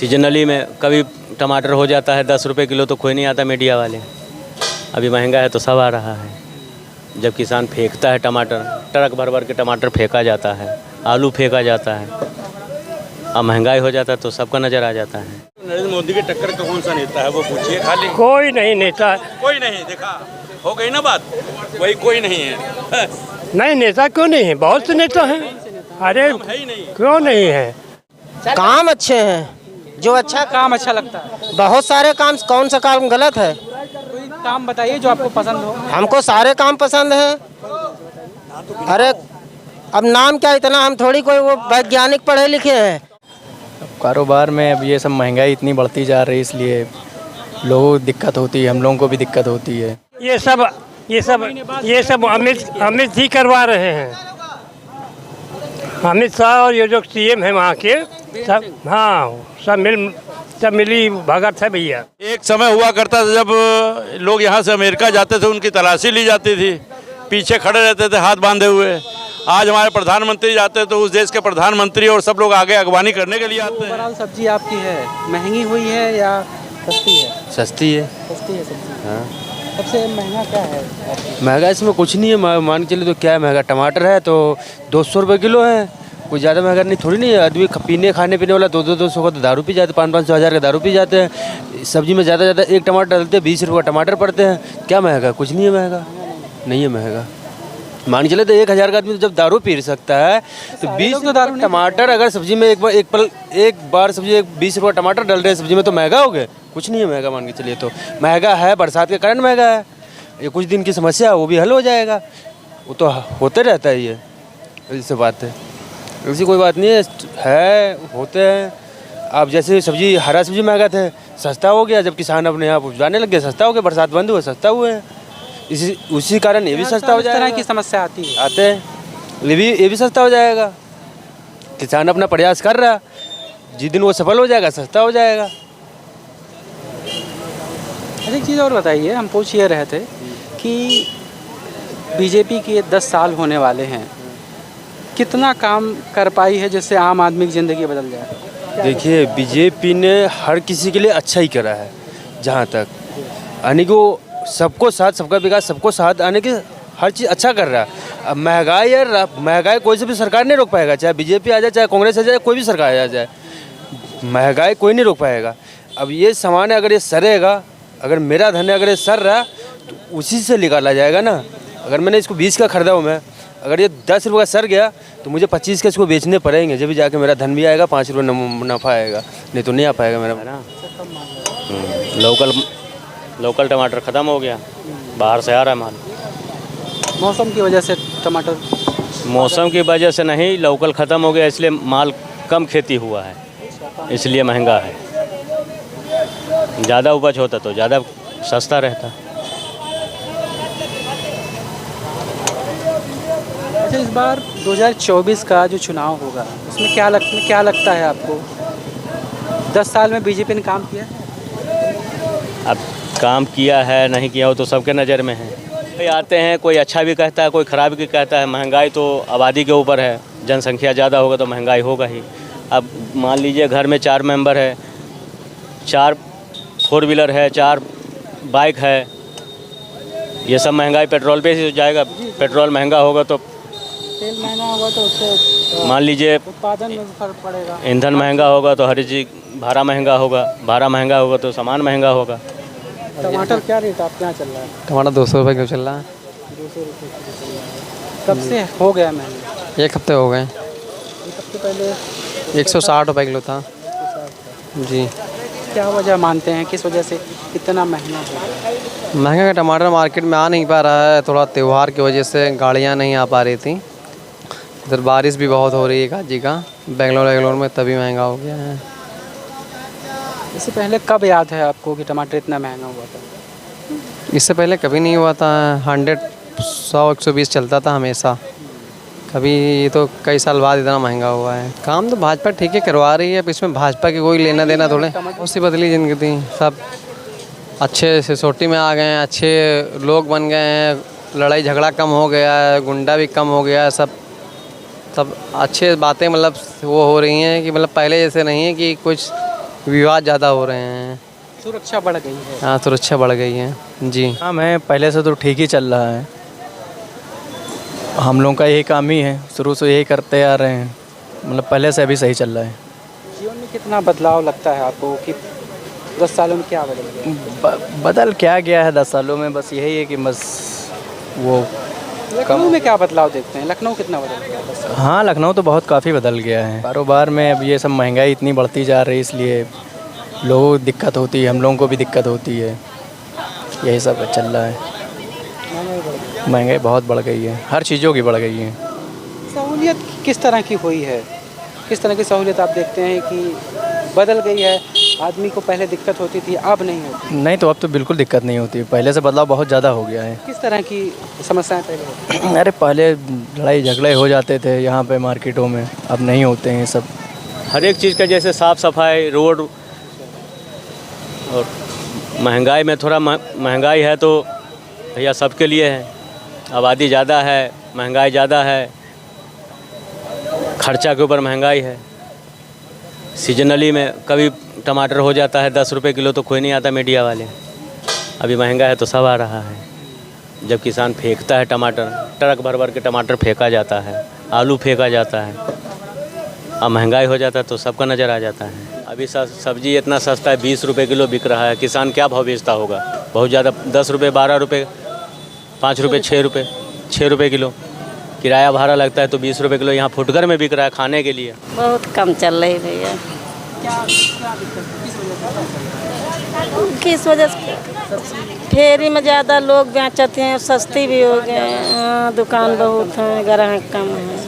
Seasonally में कभी टमाटर हो जाता है 10 रुपये किलो, तो कोई नहीं आता मीडिया वाले। अभी महंगा है तो सब आ रहा है। जब किसान फेंकता है टमाटर, ट्रक भर भर के टमाटर फेंका जाता है, आलू फेंका जाता है, अब महंगाई हो जाता है तो सबका नज़र आ जाता है। नरेंद्र मोदी के टक्कर का कौन सा नेता है वो पूछिए खाली। कोई नहीं नेता, कोई नहीं, देखा हो गई ना बात, वही कोई नहीं है। नहीं नेता क्यों नहीं है, बहुत से नेता हैं। अरे है ही नहीं। क्यों नहीं है? काम अच्छे हैं, जो अच्छा काम अच्छा लगता है। बहुत सारे काम, कौन सा काम गलत है? कोई काम बताइए जो आपको पसंद हो। हमको सारे काम पसंद हैं। अरे अब नाम क्या, इतना हम थोड़ी कोई वो वैज्ञानिक पढ़े लिखे हैं। कारोबार में अब ये सब महंगाई इतनी बढ़ती जा रही है, इसलिए लोगों को दिक्कत होती है, हम लोगों को भी दिक्कत होती है। ये सब अमित जी करवा रहे हैं। अमित शाह और ये जो सीएम है वहाँ के सब, हाँ सब मिली भगत है भैया। एक समय हुआ करता था जब लोग यहाँ से अमेरिका जाते थे, उनकी तलाशी ली जाती थी, पीछे खड़े रहते थे हाथ बांधे हुए। आज हमारे प्रधानमंत्री जाते हैं तो उस देश के प्रधानमंत्री और सब लोग आगे अगवानी करने के लिए आते हैं। ओवरऑल सब्जी आपकी है महंगी हुई है या सस्ती है? सस्ती है। सस्ती है सब्जी। हाँ, सबसे महंगा क्या है? महंगा इसमें कुछ नहीं है। मान के चलिए तो क्या है, महंगा टमाटर है तो 200 रुपये किलो है। कोई ज़्यादा महंगा नहीं, थोड़ी नहीं है। आदमी पीने खाने पीने वाला 200 का तो दारू पी जाते, 500 हज़ार का दारू पी जाते हैं। सब्जी में ज़्यादा एक टमाटर डालते हैं 20 रुपये का टमाटर पड़ते हैं। क्या महंगा? कुछ नहीं है महंगा, नहीं है महंगा। मान के चले तो 1000 का आदमी तो जब दारू पी सकता है तो 20 टमाटर अगर सब्जी में एक बार सब्जी 20 रुपये टमाटर डाल रहे हैं सब्जी में, तो महंगा हो गया? कुछ नहीं है महंगा। मान के चलिए तो महंगा है, बरसात के कारण महंगा है। ये कुछ दिन की समस्या है, वो भी हल हो जाएगा। वो तो होते रहता है, ये ऐसी बात है, ऐसी कोई बात नहीं है होते हैं। आप जैसे सब्जी, हरा सब्जी महंगा थे, सस्ता हो गया। जब किसान अपने यहाँ उपजाने लग गए, सस्ता हो गया। बरसात बंद हुआ, सस्ता हुए हैं। उसी कारण ये भी सस्ता हो जाएगा। इस तरह की समस्या आती है, आते हैं, ये भी सस्ता हो जाएगा। किसान अपना प्रयास कर रहा, जिस दिन वो सफल हो जाएगा सस्ता हो जाएगा। एक चीज़ और बताइए, हम पूछ ये रहे थे कि बीजेपी के 10 साल होने वाले हैं, कितना काम कर पाई है जिससे आम आदमी की ज़िंदगी बदल जाए? देखिए, बीजेपी ने हर किसी के लिए अच्छा ही करा है। जहाँ तक यानी कि वो सबको साथ, सबका विकास, सबको साथ आने की हर चीज़ अच्छा कर रहा है। अब महंगाई कोई से भी सरकार नहीं रोक पाएगा, चाहे बीजेपी आ जाए, चाहे कांग्रेस आ जाए, कोई भी सरकार आ जाए, महंगाई कोई नहीं रोक पाएगा। अब ये सामान अगर ये सरेगा, अगर मेरा धन अगर ये सर रहा तो उसी से निकाला जाएगा ना। अगर मैंने इसको 20 का खरीदा हूँ मैं, अगर ये 10 रुपये का सर गया तो मुझे 25 का इसको बेचने पड़ेंगे, जब भी जाके मेरा धन भी आएगा, 5 रुपये मुनाफा आएगा, नहीं तो नहीं आ पाएगा मेरा ना। लोकल टमाटर ख़त्म हो गया, बाहर से आ रहा है माल। मौसम की वजह से टमाटर, मौसम की वजह से नहीं, लोकल ख़त्म हो गया, इसलिए माल कम खेती हुआ है, इसलिए महंगा है। ज़्यादा उपज होता तो ज़्यादा सस्ता रहता। अच्छा, इस बार 2024 का जो चुनाव होगा उसमें क्या लगता है आपको? 10 साल में बीजेपी ने काम किया? अब काम किया है नहीं किया हो तो सबके नज़र में है। कोई आते हैं, कोई अच्छा भी कहता है, कोई ख़राब भी कहता है। महंगाई तो आबादी के ऊपर है, जनसंख्या ज़्यादा होगा तो महंगाई होगा ही। अब मान लीजिए घर में 4 मेंबर है, 4 4 व्हीलर है, 4 बाइक है, ये सब महंगाई पेट्रोल पे ही जाएगा। पेट्रोल महंगा होगा तो तेल महंगा होगा तो उससे मान लीजिए उत्पादन में फर्क पड़ेगा। ईंधन महंगा होगा तो हर चीज़, भाड़ा महंगा होगा तो सामान महंगा होगा। टमाटर क्या रेट आपके यहाँ चल रहा है? टमाटर 200 रुपये किलो चल रहा है। 200 रुपये किलो चल रहा है। कब से हो गया महंगा? 1 हफ्ते हो गए। एक हफ्ते पहले 160 रुपये किलो था जी। क्या वजह मानते हैं, किस वजह से इतना महंगा हो गया? महंगा का टमाटर मार्केट में आ नहीं पा रहा है, थोड़ा त्यौहार की वजह से गाड़ियाँ नहीं आ पा रही थी। इधर बारिश भी बहुत हो रही है काजी का, बेंगलोर में, तभी महंगा हो गया है। इससे पहले कब याद है आपको कि टमाटर इतना महंगा हुआ था? इससे पहले कभी नहीं हुआ था। 100, 100, 120 चलता था हमेशा। कभी तो कई साल बाद इतना महंगा हुआ है। काम तो भाजपा ठीक है करवा रही है, अब इसमें भाजपा की कोई लेना देना थोड़े। बहुत सी बदली जिंदगी, सब अच्छे सिसोटी में आ गए हैं, अच्छे लोग बन गए हैं, लड़ाई झगड़ा कम हो गया है, गुंडा भी कम हो गया है, सब अच्छे बातें मतलब वो हो रही हैं कि मतलब पहले जैसे नहीं है कि कुछ विवाद ज़्यादा हो रहे हैं। सुरक्षा बढ़ गई है। हाँ, सुरक्षा बढ़ गई है जी। काम है पहले से तो ठीक ही चल रहा है, हम लोगों का यही काम ही है, शुरू से यही करते आ रहे हैं, मतलब पहले से अभी सही चल रहा है। जीवन में कितना बदलाव लगता है आपको कि 10 सालों में क्या बदल गया? बदल क्या गया है 10 सालों में, बस यही है कि बस वो लखनऊ में क्या बदलाव देखते हैं? लखनऊ कितना बदल गया 10 साल? हाँ, लखनऊ तो बहुत काफ़ी बदल गया है। कारोबार में अब ये सब महंगाई इतनी बढ़ती जा रही है, इसलिए लोगों को दिक्कत होती है, हम लोगों को भी दिक्कत होती है, यही सब चल रहा है। महंगाई बहुत बढ़ गई है, हर चीज़ों की बढ़ गई है। सहूलियत किस तरह की हुई है? किस तरह की सहूलियत आप देखते हैं कि बदल गई है? आदमी को पहले दिक्कत होती थी, अब नहीं होती? नहीं, तो अब तो बिल्कुल दिक्कत नहीं होती, पहले से बदलाव बहुत ज़्यादा हो गया है। किस तरह की समस्याएं पहले होती थी? अरे पहले लड़ाई झगड़े हो जाते थे यहाँ पे मार्केटों में, अब नहीं होते हैं सब। हर एक चीज़ का जैसे साफ़ सफाई, रोड, और महंगाई में थोड़ा महंगाई है तो भैया सबके लिए है। आबादी ज़्यादा है, महंगाई ज़्यादा है, खर्चा के ऊपर महंगाई है। सीजनली में कभी टमाटर हो जाता है 10 रुपये किलो, तो कोई नहीं आता मीडिया वाले। अभी महंगा है तो सब आ रहा है। जब किसान फेंकता है टमाटर, ट्रक भर भर के टमाटर फेंका जाता है, आलू फेंका जाता है, अब महंगाई हो जाता है तो सबका नज़र आ जाता है। अभी सब्जी इतना सस्ता है, 20 रुपये किलो बिक रहा है, किसान क्या भाव बेचता होगा? बहुत ज़्यादा, 10 रुपये, 12 रुपये, 5 रुपये, 6 रुपये किलो किराया भाड़ा लगता है, तो 20 रुपये किलो यहाँ फुटकर में बिक रहा है खाने के लिए। बहुत कम चल रही भैया। किस वजह से? फेरी में ज़्यादा लोग बेचते हैं, सस्ती भी हो गए। हाँ, दुकान बहुत है, ग्राहक कम है।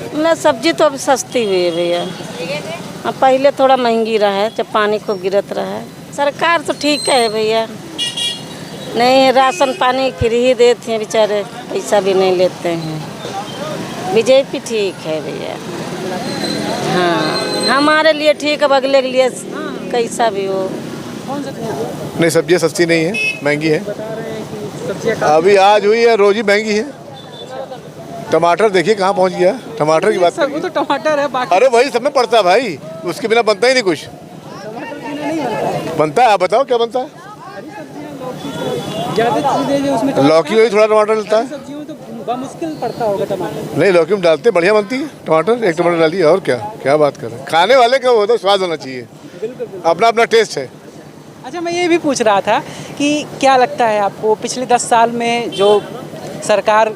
मतलब सब्जी तो अब सस्ती हुई है भैया, अब पहले थोड़ा महंगी रहा है जब पानी खूब गिरत रहा है। सरकार तो ठीक है भैया, नहीं राशन पानी फ्री ही देते हैं, बेचारे पैसा भी नहीं लेते हैं। बीजेपी ठीक है भैया, हाँ हमारे लिए ठीक है, अगले के लिए कैसा भी हो। नहीं, सब्जियाँ सस्ती नहीं है, महंगी है। अभी आज हुई है, रोज ही महंगी है। टमाटर देखिए कहाँ पहुँच गया, टमाटर की बात वो तो टमाटर है, बाकी अरे वही सब में पड़ता है भाई, उसके बिना बनता ही नहीं कुछ। बनता है, आप बताओ क्या बनता है? लौकी में भी थोड़ा टमाटर डलता है। मुश्किल पड़ता होगा टमाटर। नहीं, लौकी में डालते बढ़िया बनती है, टमाटर एक टमाटर डालिए, और क्या बात कर रहे हैं। खाने वाले का वो तो स्वाद होना चाहिए, अपना अपना टेस्ट है। अच्छा, मैं ये भी पूछ रहा था कि क्या लगता है आपको पिछले 10 साल में जो सरकार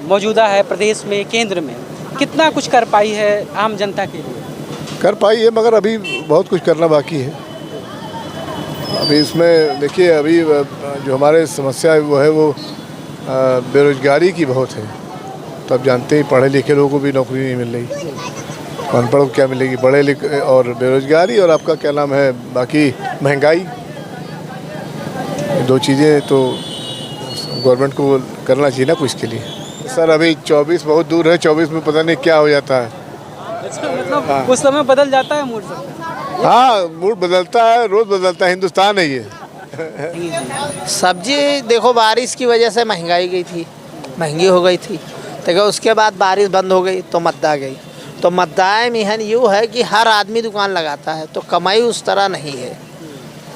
मौजूदा है प्रदेश में, केंद्र में, कितना कुछ कर पाई है आम जनता के लिए? कर पाई है, मगर अभी बहुत कुछ करना बाकी है। अभी इसमें देखिए, अभी जो हमारे समस्या है वो बेरोजगारी की बहुत है। तो आप जानते ही, पढ़े लिखे लोगों को भी नौकरी नहीं मिल रही, अनपढ़ को क्या मिलेगी? पढ़े लिखे और बेरोजगारी, और आपका क्या नाम है, बाकी महंगाई, दो चीज़ें तो गवर्नमेंट को करना चाहिए ना कुछ के लिए। सर अभी 24 बहुत दूर है, 24 में पता नहीं क्या हो जाता है। अच्छा, मतलब उस समय बदल जाता है मूड? हाँ, मूड बदलता है, रोज़ बदलता है, हिंदुस्तान है ये। सब्जी देखो, बारिश की वजह से महंगाई गई थी, महंगी हो गई थी। देखो उसके बाद बारिश बंद हो गई तो मद्दा गई। तो मद्दाए मिहन यूँ है कि हर आदमी दुकान लगाता है, तो कमाई उस तरह नहीं है।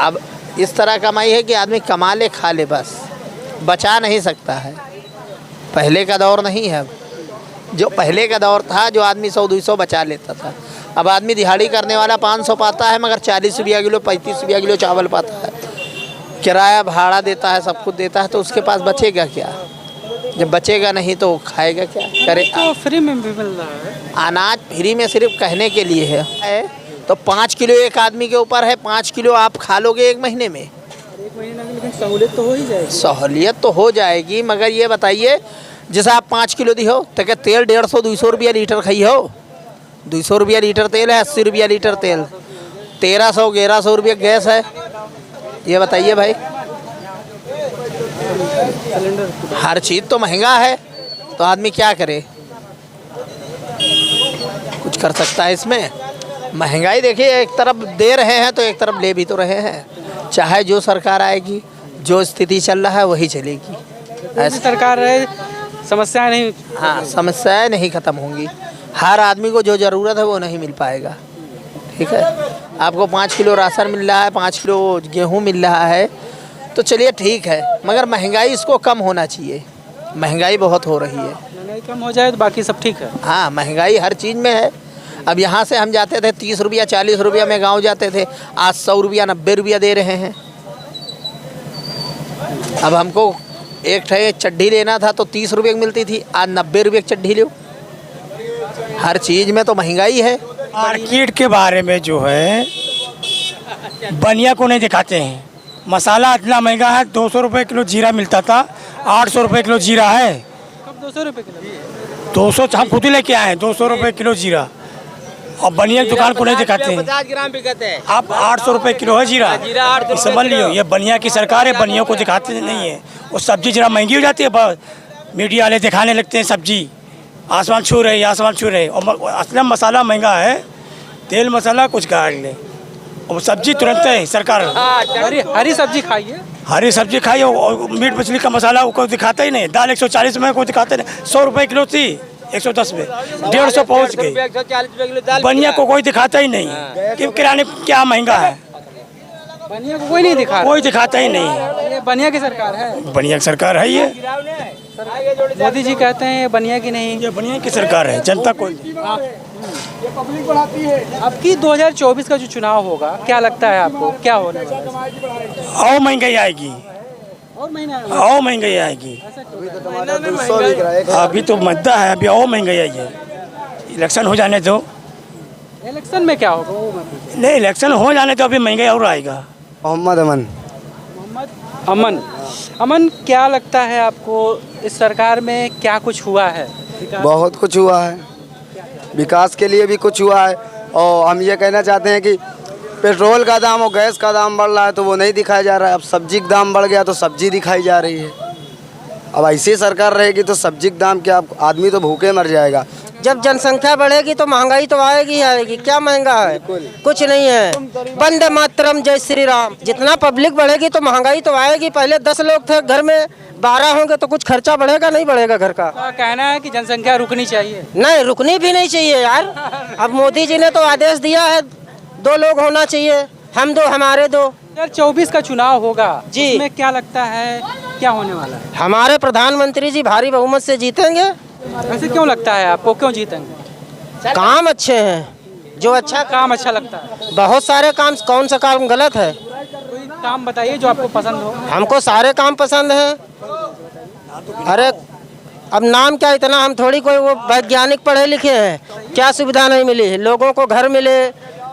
अब इस तरह कमाई है कि आदमी कमा ले, खा ले, बस बचा नहीं सकता है। पहले का दौर नहीं है। अब जो पहले का दौर था, जो आदमी 100-200 बचा लेता था, अब आदमी दिहाड़ी करने वाला 500 पाता है, मगर 40 रुपया किलो, 35 रुपया किलो चावल पाता है। किराया भाड़ा देता है, सब कुछ देता है, तो उसके पास बचेगा क्या? जब बचेगा नहीं तो खाएगा क्या, करे? तो फ्री में भी मिल रहा है अनाज, फ्री में सिर्फ कहने के लिए है। तो 5 किलो एक आदमी के ऊपर है, 5 किलो आप खा लोगे एक महीने में। एक महीने में, लेकिन सहूलियत तो हो ही जाएगी। सहूलियत तो हो जाएगी, मगर ये बताइए, जैसे आप 5 किलो दी हो तो क्या तेल 150-200 रुपया लीटर खाई हो? 200 रुपया लीटर तेल है, 80 रुपया लीटर तेल, 1300-1100 रुपया गैस है। ये बताइए भाई, हर चीज़ तो महंगा है, तो आदमी क्या करे? कुछ कर सकता है इसमें? महंगाई देखिए, एक तरफ दे रहे हैं तो एक तरफ ले भी तो रहे हैं। चाहे जो सरकार आएगी, जो स्थिति चल रहा है वही चलेगी। ऐसी सरकार रहे, समस्याएं नहीं, हाँ, समस्याएं नहीं ख़त्म होंगी। हर आदमी को जो ज़रूरत है वो नहीं मिल पाएगा। ठीक है। आपको 5 किलो राशन मिल रहा है, 5 किलो गेहूँ मिल रहा है, तो चलिए ठीक है, मगर महंगाई इसको कम होना चाहिए। महंगाई बहुत हो रही है। महंगाई कम हो जाए तो बाकी सब ठीक है। हाँ, महंगाई हर चीज़ में है। अब यहाँ से हम जाते थे 30 रुपया 40 रुपया में गांव जाते थे, आज 100 रुपया 90 रुपया दे रहे हैं। अब हमको एक ठे चड्ढी लेना था तो 30 रुपये की मिलती थी, आज 90 रुपये की चड्ढी लो। हर चीज़ में तो महंगाई है। मार्केट के बारे में जो है बनिया को नहीं दिखाते हैं। मसाला इतना महंगा है, 200 रुपये किलो जीरा मिलता था, 800 रुपये किलो जीरा है। कब 200 रुपये किलो? 200 हम खुद ही लेके आए हैं, 200 रुपये किलो जीरा। और बनिया की दुकान को नहीं दिखाते हैं। 50 ग्राम बिकते हैं। अब 800 रुपये किलो है जीरा, समझ लियो। ये बनिया की सरकार है, बनिया को दिखाते नहीं है। और सब्जी जरा महंगी हो जाती है, मीडिया वाले दिखाने लगते हैं सब्जी आसमान छू रहे, आसमान छू रहे। और असली मसाला महंगा है, तेल मसाला कुछ गाड़ ले, और सब्जी तुरंत है सरकार। हरी सब्जी खाइए, हरी सब्जी खाइए, और मीट मछली का मसाला कोई दिखाता ही नहीं। दाल 140 में कोई दिखाता नहीं, 100 रुपये किलो थी, 110 में 150 पहुँच गई। बनिया को कोई दिखाता ही नहीं कि किराने क्या महंगा है। बनिया को कोई नहीं दिखा, कोई दिखाता ही नहीं। ये बनिया की सरकार है। बनिया की सरकार है ये। मोदी जी कहते हैं ये बनिया की नहीं, ये बनिया की सरकार है, जनता को। अब की 2024 का जो चुनाव होगा, क्या लगता है आपको, क्या होने वाला है? और महंगाई आएगी, और महंगाई आएगी। अभी तो मुद्दा है, अभी और महंगाई आएगी। इलेक्शन हो जाने दो। इलेक्शन में क्या होगा वो मैं पूछ। नहीं, इलेक्शन हो जाने तो अभी महंगाई और आएगा। मोहम्मद अमन, अमन क्या लगता है आपको, इस सरकार में क्या कुछ हुआ है? बहुत कुछ हुआ है, विकास के लिए भी कुछ हुआ है। और हम ये कहना चाहते हैं कि पेट्रोल का दाम और गैस का दाम बढ़ रहा है तो वो नहीं दिखाया जा रहा है। अब सब्जी का दाम बढ़ गया तो सब्जी दिखाई जा रही है। अब ऐसी सरकार रहेगी तो सब्जी का दाम क्या, आदमी तो भूखे मर जाएगा। जब जनसंख्या बढ़ेगी तो महंगाई तो आएगी ही आएगी। क्या महंगा है? कुछ नहीं है। वंदे मातरम, जय श्री राम। जितना पब्लिक बढ़ेगी तो महंगाई तो आएगी। पहले 10 लोग थे घर में, 12 होंगे तो कुछ खर्चा बढ़ेगा नहीं बढ़ेगा घर का? कहना है कि जनसंख्या रुकनी चाहिए। नहीं, रुकनी भी नहीं चाहिए यार। अब मोदी जी ने तो आदेश दिया है 2 लोग होना चाहिए, हम 2 हमारे 2। 2024 का चुनाव होगा जी, उसमें क्या लगता है क्या होने वाला है? हमारे प्रधानमंत्री जी भारी बहुमत से जीतेंगे। ऐसे क्यों लगता है आपको, क्यों जीतेंगे? काम अच्छे हैं, जो अच्छा काम अच्छा लगता है। बहुत सारे काम, कौन सा काम गलत है? कोई काम बताइए जो आपको पसंद हो। हमको सारे काम पसंद हैं। अरे अब नाम क्या, इतना हम थोड़ी कोई वो वैज्ञानिक पढ़े लिखे हैं। क्या सुविधा नहीं मिली लोगों को? घर मिले,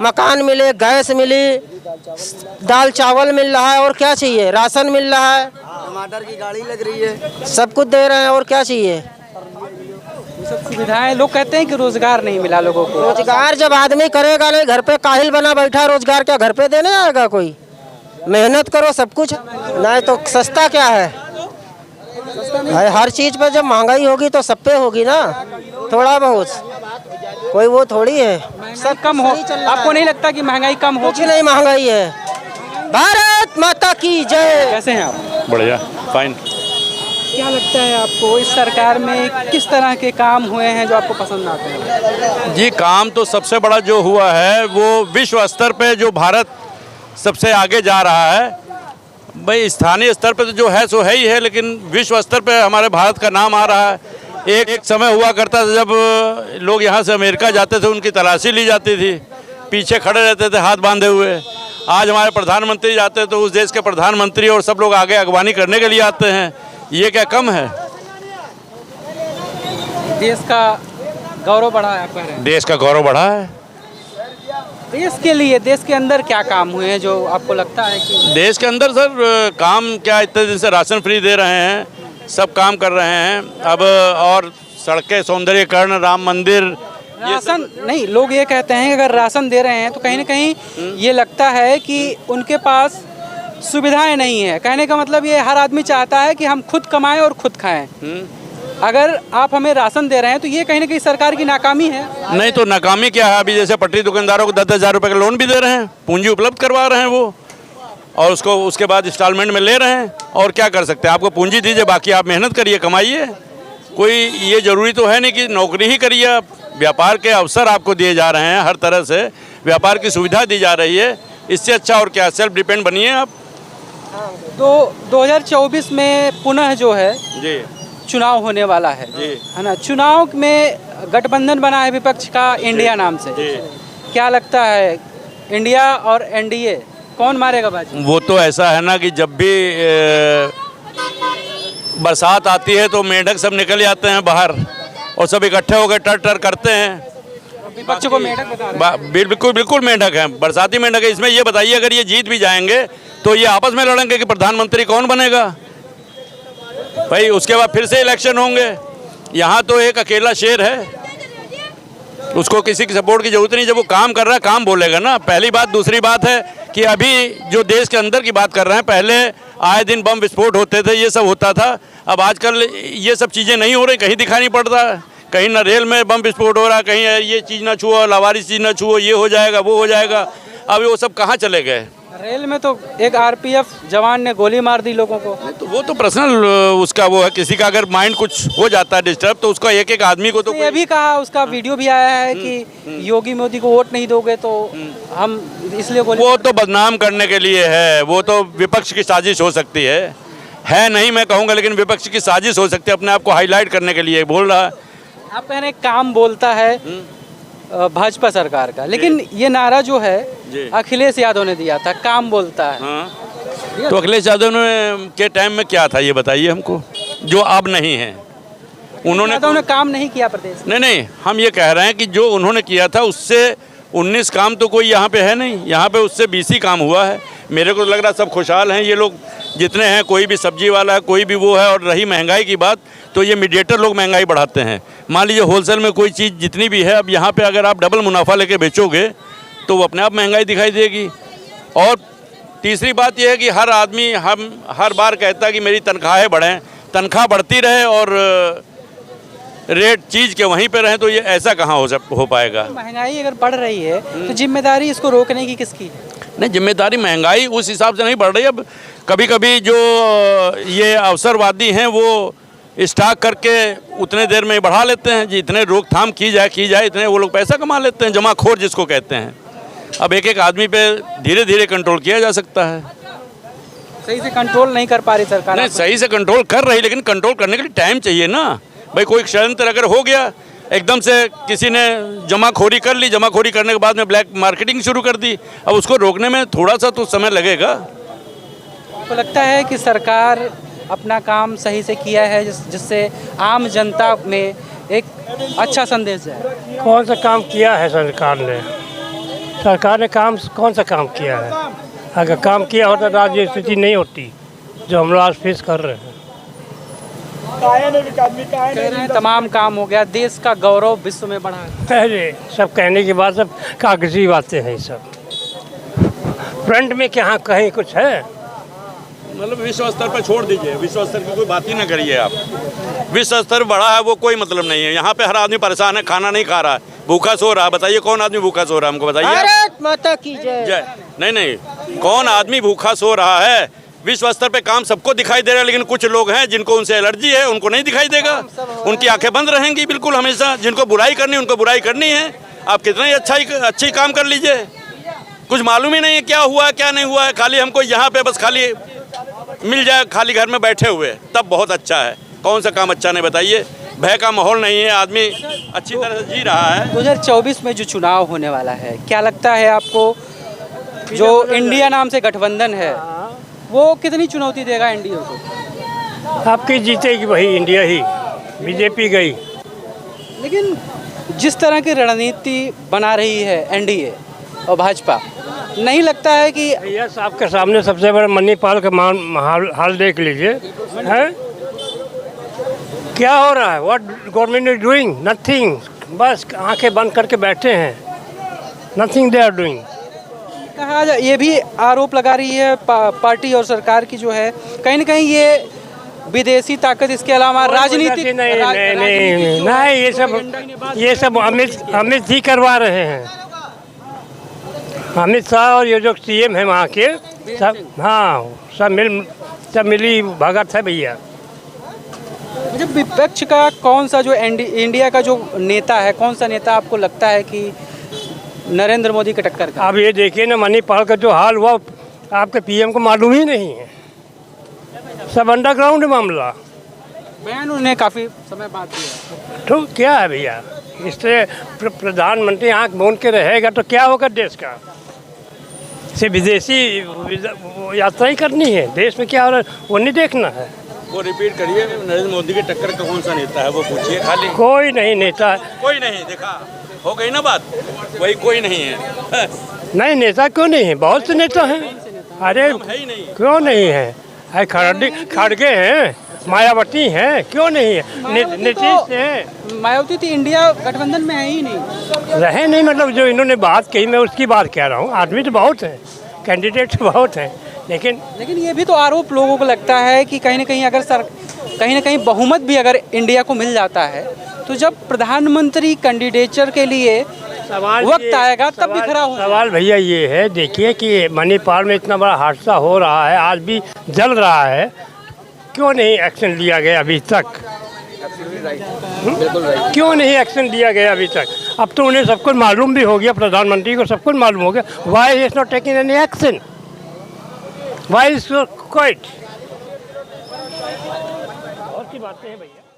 मकान मिले, गैस मिली, दाल चावल मिल रहा है, और क्या चाहिए? राशन मिल रहा है, टमाटर की गाड़ी लग रही है, सब कुछ दे रहे हैं, और क्या चाहिए? सब सुविधाएं। लोग कहते हैं कि रोजगार नहीं मिला लोगों को। रोजगार जब आदमी करेगा नहीं, घर पे काहिल बना बैठा, रोजगार क्या घर पे देने आएगा कोई? मेहनत करो, सब कुछ। नहीं तो सस्ता क्या है? हर चीज़ पे जब महंगाई होगी तो सब पे होगी ना, थोड़ा बहुत। कोई वो थोड़ी है सब कम हो। आपको नहीं लगता कि महंगाई कम हो? कुछ नहीं, महंगाई है। भारत माता की जय। कैसे हैं आप? बढ़िया, फाइन। क्या लगता है आपको, इस सरकार में किस तरह के काम हुए हैं जो आपको पसंद आते हैं? जी, काम तो सबसे बड़ा जो हुआ है वो विश्व स्तर पे जो भारत सबसे आगे जा रहा है। भाई स्थानीय स्तर पे तो जो है सो है ही है, लेकिन विश्व स्तर पे हमारे भारत का नाम आ रहा है। एक समय हुआ करता था जब लोग यहाँ से अमेरिका जाते थे, उनकी तलाशी ली जाती थी, पीछे खड़े रहते थे हाथ बांधे हुए। आज हमारे प्रधानमंत्री जाते तो उस देश के प्रधानमंत्री और सब लोग आगे अगवानी करने के लिए आते हैं। ये क्या कम है? देश का गौरव बढ़ा है, आप कह रहे हैं? देश का गौरव बढ़ा है। देश के लिए, देश के अंदर क्या काम हुए हैं जो आपको लगता है कि? देश के अंदर सर काम क्या, इतने दिन से राशन फ्री दे रहे हैं, सब काम कर रहे हैं। अब और सड़कें, सौंदर्यीकरण, राम मंदिर, राशन नहीं। लोग ये कहते हैं कि अगर राशन दे रहे हैं तो कहीं ना कहीं ये लगता है कि उनके पास सुविधाएं नहीं है। कहने का मतलब ये, हर आदमी चाहता है कि हम खुद कमाएं और खुद खाएं। अगर आप हमें राशन दे रहे हैं तो ये कहीं ना कहीं सरकार की नाकामी है। नहीं तो नाकामी क्या है? अभी जैसे पटरी दुकानदारों को 10-10 हज़ार रुपये का लोन भी दे रहे हैं, पूंजी उपलब्ध करवा रहे हैं वो, और उसको उसके बाद इंस्टॉलमेंट में ले रहे हैं। और क्या कर सकते हैं? आपको पूंजी दीजिए, बाकी आप मेहनत करिए, कमाइए। कोई ये ज़रूरी तो है नहीं कि नौकरी ही करिए आप, व्यापार के अवसर आपको दिए जा रहे हैं, हर तरह से व्यापार की सुविधा दी जा रही है, इससे अच्छा और क्या। सेल्फ डिपेंड बनिए आप। तो 2024 में पुनः जो है जी चुनाव होने वाला है जी, है ना। चुनाव में गठबंधन बना है विपक्ष का इंडिया नाम से। जी। क्या लगता है इंडिया और एनडीए कौन मारेगा बाजी? वो तो ऐसा है ना कि जब भी बरसात आती है तो मेंढक सब निकल जाते हैं बाहर और सब इकट्ठे होकर टर टर करते हैं। विपक्ष को मेंढक बता रहे हैं। बिल्कुल बिल्कुल मेंढक हैं, बरसाती मेंढक है। इसमें ये बताइए, अगर ये जीत भी जाएंगे तो ये आपस में लड़ेंगे कि प्रधानमंत्री कौन बनेगा भाई। उसके बाद फिर से इलेक्शन होंगे। यहाँ तो एक अकेला शेर है, उसको किसी की सपोर्ट की जरूरत नहीं। जब वो काम कर रहा है काम बोलेगा ना, पहली बात। दूसरी बात है कि अभी जो देश के अंदर की बात कर रहे हैं, पहले आए दिन बम विस्फोट होते थे, ये सब होता था। अब आजकल ये सब चीज़ें नहीं हो रही, कहीं दिखाई नहीं पड़ता। कहीं ना रेल में बम विस्फोट हो रहा, कहीं ये चीज़ ना छुओ, लावारिस चीज़ ना छुओ, ये हो जाएगा वो हो जाएगा। अब वो सब कहाँ चले गए? रेल में तो एक आरपीएफ जवान ने गोली मार दी लोगों को। तो वो तो पर्सनल उसका वो है, किसी का अगर माइंड कुछ हो जाता है डिस्टर्ब तो उसका एक एक आदमी को तो ये भी कहा, उसका वीडियो भी आया है कि योगी मोदी को वोट नहीं दोगे तो हम इसलिए गोली। वो तो बदनाम करने के लिए है, वो तो विपक्ष की साजिश हो सकती है नहीं मैं कहूँगा, लेकिन विपक्ष की साजिश हो सकती है, अपने आप को हाईलाइट करने के लिए बोल रहा है। आप कह रहे हैं काम बोलता है भाजपा सरकार का, लेकिन ये नारा जो है अखिलेश यादव ने दिया था, काम बोलता है। हाँ। तो अखिलेश यादव ने के टाइम में क्या था ये बताइए हमको, जो अब नहीं है। उन्होंने काम नहीं किया प्रदेश में। नहीं, हम ये कह रहे हैं कि जो उन्होंने किया था उससे 19 काम तो कोई यहाँ पे है नहीं, यहाँ पे उससे 20 ही काम हुआ है। मेरे को लग रहा सब खुशहाल हैं ये लोग जितने हैं, कोई भी सब्जी वाला है, कोई भी वो है। और रही महंगाई की बात, तो ये मीडिएटर लोग महंगाई बढ़ाते हैं। मान लीजिए होलसेल में कोई चीज़ जितनी भी है, अब यहाँ पे अगर आप डबल मुनाफा लेके बेचोगे तो वो अपने आप महंगाई दिखाई देगी। और तीसरी बात यह है कि हर आदमी हम हर बार कहता है कि मेरी तनख्वाहें बढ़ें, तनख्वाह बढ़ती रहे और रेट चीज़ के वहीं पे रहें, तो ये ऐसा कहाँ हो पाएगा। महंगाई अगर बढ़ रही है तो जिम्मेदारी इसको रोकने की किसकी है? नहीं, जिम्मेदारी महंगाई उस हिसाब से नहीं बढ़ रही। अब कभी कभी जो ये अवसरवादी हैं वो स्टॉक करके उतने देर में बढ़ा लेते हैं, जितने रोकथाम की जाए इतने वो लोग पैसा कमा लेते हैं, जमाखोर जिसको कहते हैं। अब एक एक आदमी पे धीरे धीरे कंट्रोल किया जा सकता है। सही से कंट्रोल नहीं कर पा रही सरकार। नहीं, सही से कंट्रोल कर रही, लेकिन कंट्रोल करने के लिए टाइम चाहिए ना भाई। कोई षड्यंत्र अगर हो गया, एकदम से किसी ने जमाखोरी कर ली, जमाखोरी करने के बाद में ब्लैक मार्केटिंग शुरू कर दी, अब उसको रोकने में थोड़ा सा तो समय लगेगा। तो लगता है कि सरकार अपना काम सही से किया है, जिससे आम जनता में एक अच्छा संदेश जाए। कौन सा काम किया है सरकार ने? सरकार ने काम कौन सा काम किया है? अगर काम किया होता तो आज ये स्थिति नहीं होती जो हम लोग आज फेस कर रहे हैं। कह रहे हैं तमाम काम हो गया, देश का गौरव विश्व में बढ़ा। अरे सब कहने की बात, सब कागजी बातें हैं। सब फ्रंट में क्या कहीं कुछ है? मतलब विश्व स्तर पर छोड़ दीजिए, विश्व स्तर की कोई बात ही ना करिए आप। विश्व स्तर बढ़ा है वो कोई मतलब नहीं है। यहाँ पे हर आदमी परेशान है, खाना नहीं खा रहा है, भूखा सो रहा है। बताइए कौन आदमी भूखा सो रहा है, हमको बताइए। भारत माता की जय। नहीं, कौन आदमी भूखा सो रहा है? विश्व स्तर पे काम सबको दिखाई दे रहा है, लेकिन कुछ लोग हैं जिनको उनसे एलर्जी है, उनको नहीं दिखाई देगा, उनकी आंखें बंद रहेंगी बिल्कुल हमेशा। जिनको बुराई करनी उनको बुराई करनी है। आप कितना ही अच्छी काम कर लीजिए, कुछ मालूम ही नहीं है क्या हुआ है क्या नहीं हुआ है। खाली हमको यहाँ पे बस खाली मिल जाए, खाली घर में बैठे हुए, तब बहुत अच्छा है। कौन सा काम अच्छा नहीं बताइए? भय का माहौल नहीं है, आदमी अच्छी तरह से जी रहा है। 2024 में जो चुनाव होने वाला है, क्या लगता है आपको जो इंडिया नाम से गठबंधन है वो कितनी चुनौती देगा एनडीए को? आपकी जीतेगी वही इंडिया ही, बीजेपी गई। लेकिन जिस तरह की रणनीति बना रही है एनडीए और भाजपा, नहीं लगता है कि यस आपके सामने सबसे बड़ा मणिपाल का हाल देख लीजिए है? क्या हो रहा है? What government is doing? Nothing. बस आंखें बंद करके बैठे हैं, नथिंग दे आर डूइंग। कहा ये भी आरोप लगा रही है पार्टी और सरकार की जो है, कहीं ना कहीं ये विदेशी ताकत, इसके अलावा राजनीति नहीं, ये सब अमित ही करवा रहे हैं। अमित शाह और ये जो सीएम है वहाँ के सब, हाँ सब मिली भगत है भैया। अच्छा, विपक्ष का कौन सा जो इंडिया का जो नेता है, कौन सा नेता आपको लगता है कि नरेंद्र मोदी की टक्कर का? अब ये देखिए ना, मणिपाल का जो हाल हुआ आपके पीएम को मालूम ही नहीं है, सब अंडरग्राउंड मामला। बयान उन्होंने काफ़ी समय बाद दिया। तो क्या है भैया, इससे प्रधानमंत्री आंख मूंद के रहेगा तो क्या होगा देश का? सिर्फ विदेशी यात्रा ही करनी है, देश में क्या हो रहा है वो नहीं देखना है। वो रिपीट करिए, नरेंद्र मोदी की टक्कर का कौन सा नेता है वो पूछिए खाली। कोई नहीं नेता, कोई नहीं, देखा हो गई ना बात, वही कोई नहीं है। नहीं नेता क्यों नहीं है, बहुत से नेता हैं। अरे है ही नहीं। क्यों नहीं है, खड़गे हैं, मायावती हैं, क्यों नहीं है, नीतीश है। मायावती तो इंडिया गठबंधन में है ही नहीं, रहे नहीं, मतलब जो इन्होंने बात कही मैं उसकी बात कह रहा हूँ। आदमी तो बहुत हैं, कैंडिडेट तो बहुत हैं, लेकिन ये भी तो आरोप लोगों को लगता है कि कहीं ना कहीं अगर कहीं ना कहीं बहुमत भी अगर इंडिया को मिल जाता है तो जब प्रधानमंत्री कैंडिडेचर के लिए वक्त आएगा तब भी खड़ा होगा। सवाल भैया ये है, देखिए कि मणिपाल में इतना बड़ा हादसा हो रहा है, आज भी जल रहा है, क्यों नहीं एक्शन लिया गया अभी तक? क्यों नहीं एक्शन लिया गया अभी तक? अब तो उन्हें सब कुछ मालूम भी हो गया, प्रधानमंत्री को सब कुछ मालूम हो गया। Why is not taking any action? Why is so quiet? बहुत सी बातें हैं भैया।